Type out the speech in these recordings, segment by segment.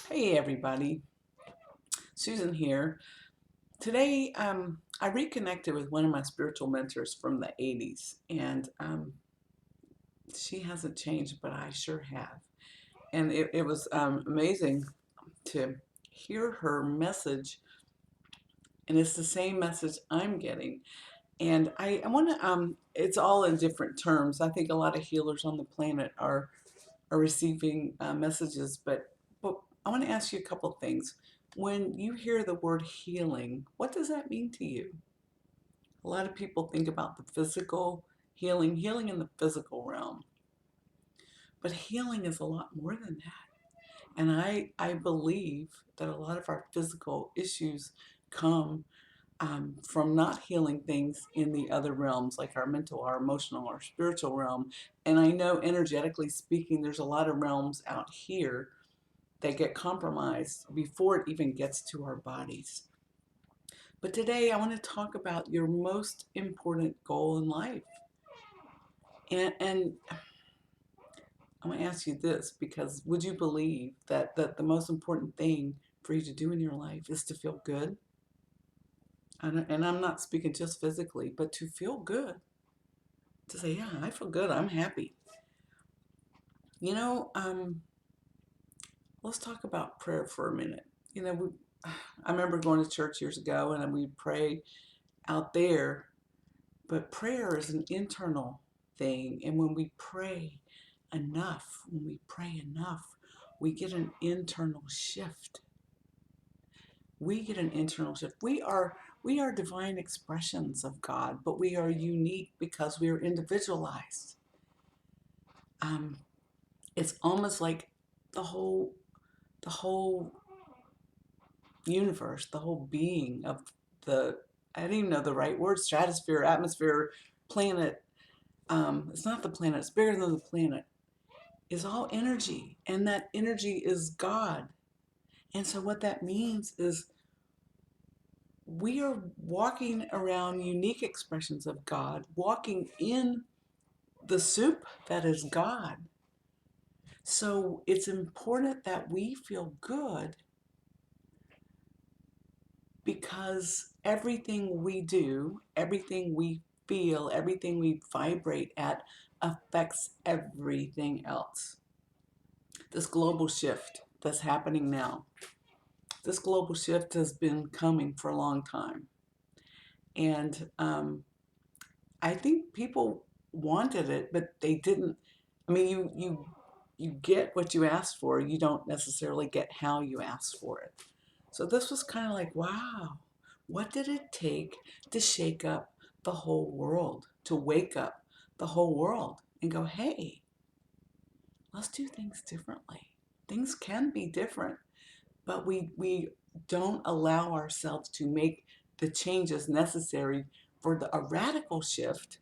Hey everybody, Susan here. Today, I reconnected with one of my spiritual mentors from the 80s, and she hasn't changed, but I sure have. And it was amazing to hear her message, and it's the same message I'm getting. And I want to, it's all in different terms. I think a lot of healers on the planet are receiving messages, but I want to ask you a couple things. When you hear the word healing, what does that mean to you? A lot of people think about the physical healing in the physical realm, but healing is a lot more than that. And I believe that a lot of our physical issues come from not healing things in the other realms, like our mental, our emotional, our spiritual realm. And I know, energetically speaking, there's a lot of realms out here that get compromised before it even gets to our bodies. But today I want to talk about your most important goal in life. And I want to ask you this, because would you believe that the most important thing for you to do in your life is to feel good? And I'm not speaking just physically, but to feel good. To say, yeah, I feel good, I'm happy. You know, let's talk about prayer for a minute. I remember going to church years ago and we'd pray out there. But prayer is an internal thing. And when we pray enough, we get an internal shift. We get an internal shift. We are divine expressions of God, but we are unique because we are individualized. Um, it's almost like the whole the whole universe, the whole being of the, I don't even know the right word, stratosphere, atmosphere, planet. It's not the planet, it's bigger than the planet, is all energy, and that energy is God. And so what that means is we are walking around unique expressions of God, walking in the soup that is God. So it's important that we feel good, because everything we do, everything we feel, everything we vibrate at affects everything else. This global shift that's happening now, this global shift has been coming for a long time. And I think people wanted it, but they didn't. I mean, you get what you asked for. You don't necessarily get how you asked for it. So this was kind of like, wow, what did it take to shake up the whole world, to wake up the whole world and go, hey, let's do things differently. Things can be different, but we don't allow ourselves to make the changes necessary for a radical shift,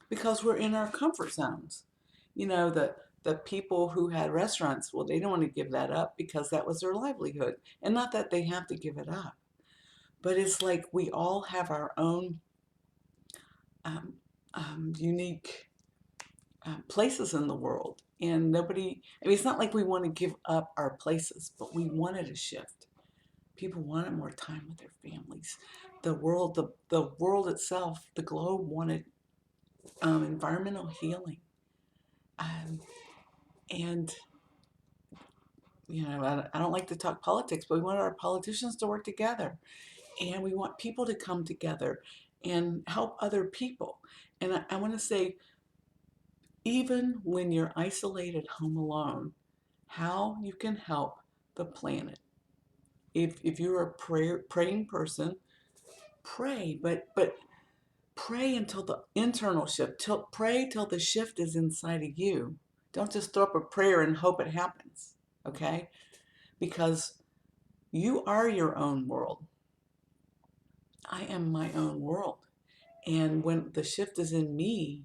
because we're in our comfort zones. The people who had restaurants, well, they don't want to give that up because that was their livelihood. And not that they have to give it up, but it's like we all have our own um, unique places in the world. And nobody, I mean, it's not like we want to give up our places, but we wanted a shift. People wanted more time with their families. The world itself, the globe wanted environmental healing. Um, and, I don't like to talk politics, but we want our politicians to work together. And we want people to come together and help other people. And I want to say, even when you're isolated home alone, how you can help the planet. If you're a praying person, pray, but pray until the internal shift. Pray till the shift is inside of you. Don't just throw up a prayer and hope it happens, okay? Because you are your own world. I am my own world. And when the shift is in me,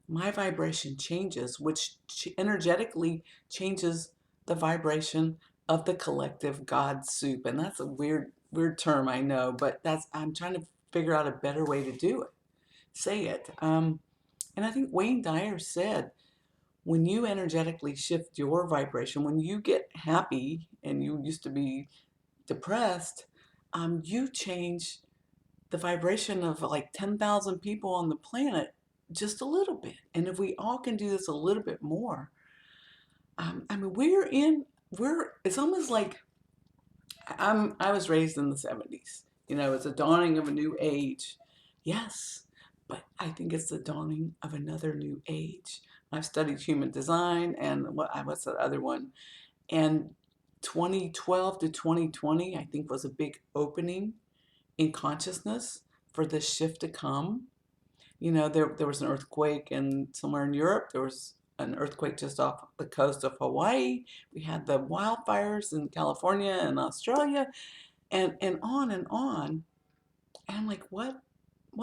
my vibration changes, which energetically changes the vibration of the collective God soup. And that's a weird term, I know, but I'm trying to figure out a better way to do it. Say it. And I think Wayne Dyer said, when you energetically shift your vibration, when you get happy and you used to be depressed, you change the vibration of like 10,000 people on the planet just a little bit. And if we all can do this a little bit more, I mean, it's almost like I was raised in the 70s. You know, it's a dawning of a new age. Yes, but I think it's the dawning of another new age. I've studied human design and what's the other one? And 2012 to 2020, I think, was a big opening in consciousness for this shift to come. You know, there was an earthquake in somewhere in Europe. There was an earthquake just off the coast of Hawaii. We had the wildfires in California and Australia, and on and on. And I'm like, what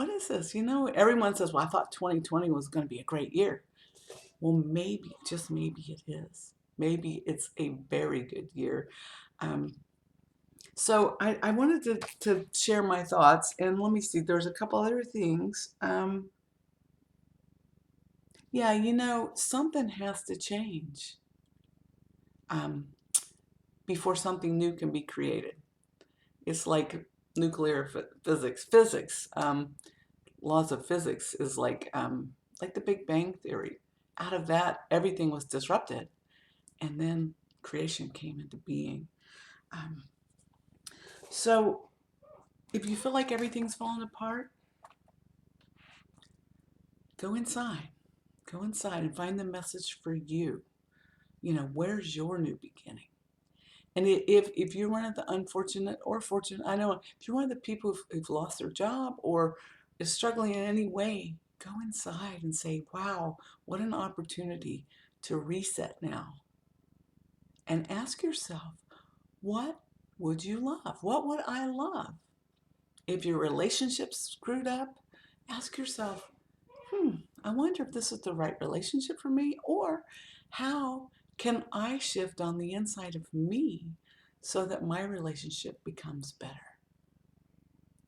is this? You know, everyone says, well, I thought 2020 was going to be a great year. Well, maybe, just maybe it is. Maybe it's a very good year. Um, so I wanted to share my thoughts, and let me see, there's a couple other things. Yeah, you know, something has to change um, before something new can be created. It's like nuclear physics. Laws of physics is like the Big Bang Theory. Out of that, everything was disrupted, and then creation came into being. Um, so, if you feel like everything's falling apart, go inside. Go inside and find the message for you. You know, where's your new beginning? And if you're one of the unfortunate or fortunate, I know if you're one of the people who've lost their job or is struggling in any way, go inside and say, wow, what an opportunity to reset now. And ask yourself, what would you love? What would I love? If your relationship's screwed up, ask yourself, I wonder if this is the right relationship for me, or how can I shift on the inside of me so that my relationship becomes better?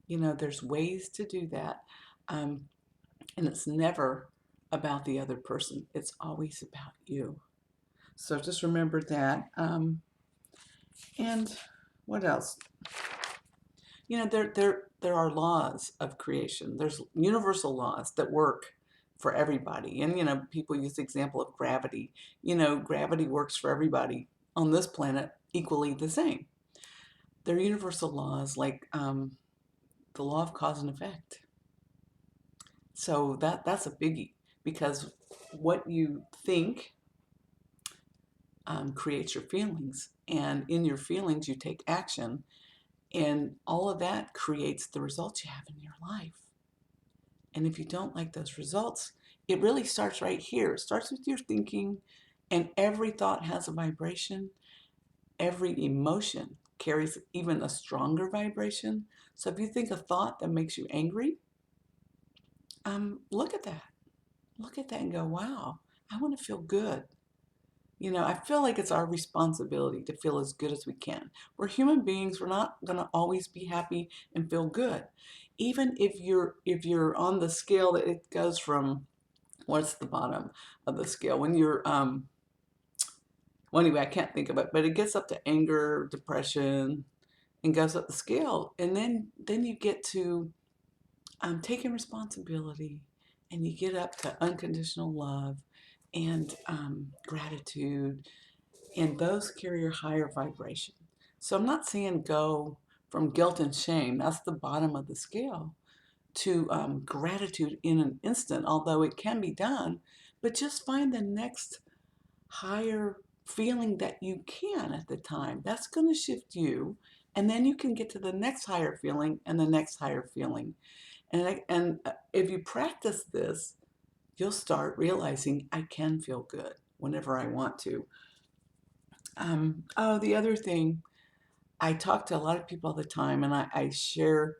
You know, there's ways to do that. Um, and it's never about the other person, it's always about you. So just remember that. And what else? You know, there are laws of creation. There's universal laws that work for everybody. And you know, people use the example of gravity. You know, gravity works for everybody on this planet equally the same. They're universal laws like the law of cause and effect. So that's a biggie, because what you think creates your feelings, and in your feelings you take action, and all of that creates the results you have in your life. And if you don't like those results, it really starts right here. It starts with your thinking, and every thought has a vibration. Every emotion carries even a stronger vibration. So if you think a thought that makes you angry, look at that. Look at that and go, wow, I want to feel good. You know, I feel like it's our responsibility to feel as good as we can. We're human beings. We're not going to always be happy and feel good. Even if you're on the scale that it goes from, what's the bottom of the scale? When you're well, anyway, I can't think of it, but it gets up to anger, depression, and goes up the scale. And then you get to taking responsibility, and you get up to unconditional love and gratitude, and those carry a higher vibration. So I'm not saying go from guilt and shame, that's the bottom of the scale, to gratitude in an instant, although it can be done, but just find the next higher feeling that you can at the time. That's going to shift you, and then you can get to the next higher feeling and the next higher feeling. And if you practice this, you'll start realizing I can feel good whenever I want to. Oh, the other thing, I talk to a lot of people all the time, and I share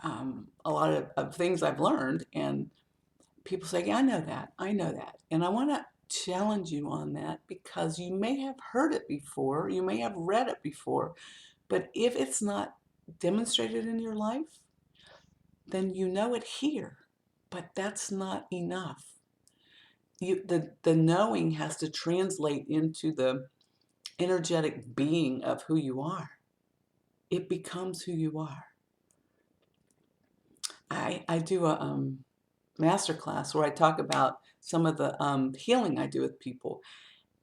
a lot of things I've learned, and people say, yeah, I know that. And I want to challenge you on that, because you may have heard it before, you may have read it before, but if it's not demonstrated in your life, then you know it here, but that's not enough. the knowing has to translate into the energetic being of who you are. It becomes who you are. I do a master class where I talk about some of the healing I do with people.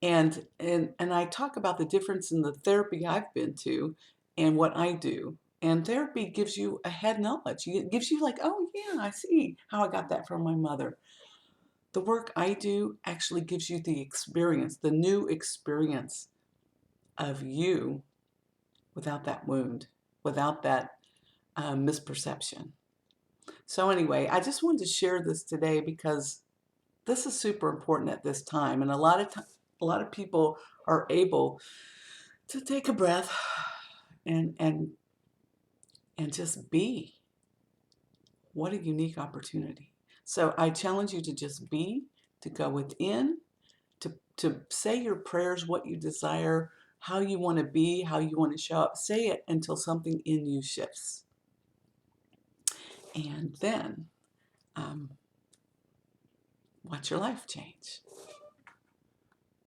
And I talk about the difference in the therapy I've been to and what I do. And therapy gives you a head knowledge. It gives you like, oh yeah, I see how I got that from my mother. The work I do actually gives you the experience, the new experience of you without that wound, without that misperception. So anyway, I just wanted to share this today because this is super important at this time, and a lot of people are able to take a breath and just be. What a unique opportunity. So I challenge you to just be, to go within, to say your prayers, what you desire, how you want to be, how you want to show up. Say it until something in you shifts. And then watch your life change.